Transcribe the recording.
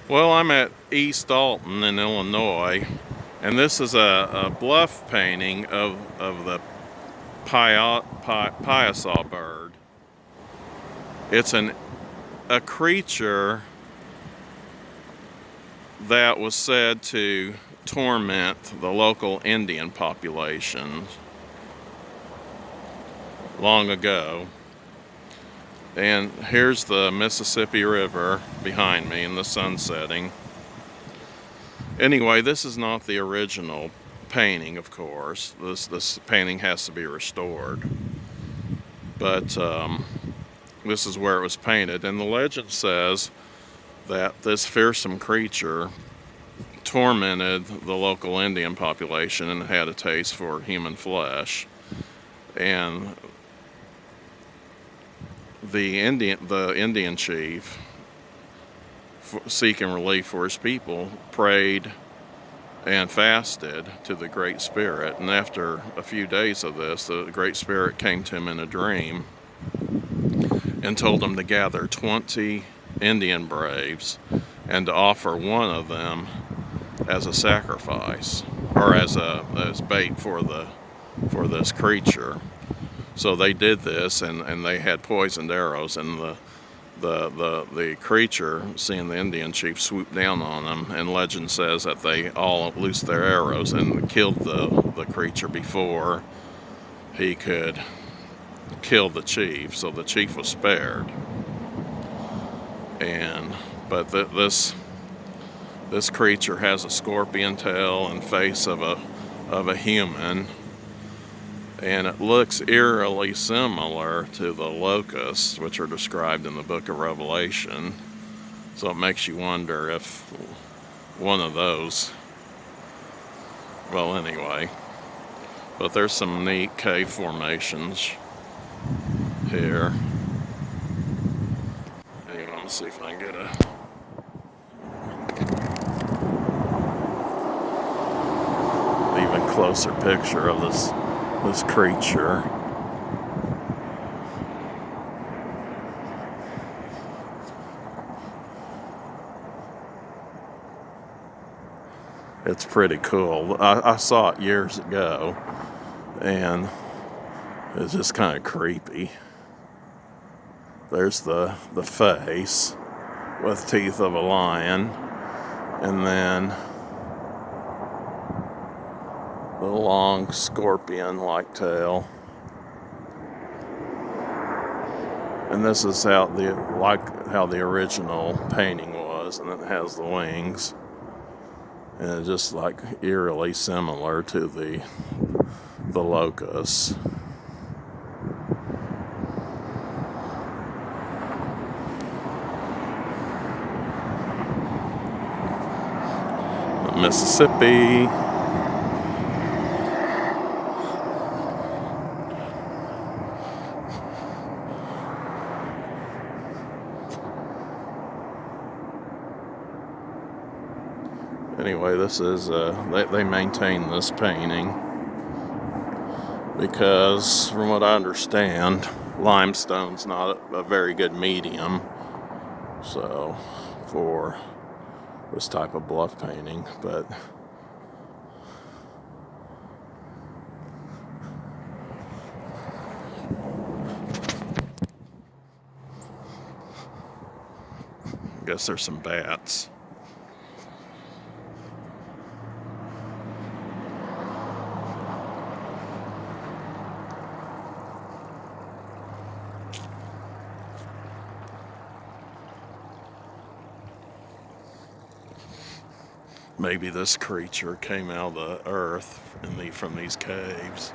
Well, I'm at East Alton in Illinois, and this is a bluff painting of the Piasa bird. It's a creature that was said to torment the local Indian population long ago. And here's the Mississippi River behind me and the sun setting. Anyway, this is not the original painting, of course. This painting has to be restored. But this is where it was painted. And the legend says that this fearsome creature tormented the local Indian population and had a taste for human flesh. And the Indian chief, seeking relief for his people, prayed and fasted to the Great Spirit. And after a few days of this, the Great Spirit came to him in a dream and told him to gather 20 Indian braves and to offer one of them as a sacrifice, or as bait for this creature. So they did this, and they had poisoned arrows, and the creature, seeing the Indian chief, swooped down on them, and legend says that they all loosed their arrows and killed the creature before he could kill the chief. So the chief was spared. But this creature has a scorpion tail and face of a human, and it looks eerily similar to the locusts, which are described in the book of Revelation. So it makes you wonder if one of those, well, anyway. But there's some neat cave formations here. Anyway, let's see if I can get a even closer picture of this creature. It's pretty cool. I saw it years ago, and it's just kind of creepy. There's the face with teeth of a lion, and then the long scorpion-like tail. And this is how the original painting was, and it has the wings. And it's just like eerily similar to the locusts. Mississippi. Anyway, this is they maintain this painting because, from what I understand, limestone's not a very good medium, so for this type of bluff painting. But I guess there's some bats. Maybe this creature came out of the earth from these caves.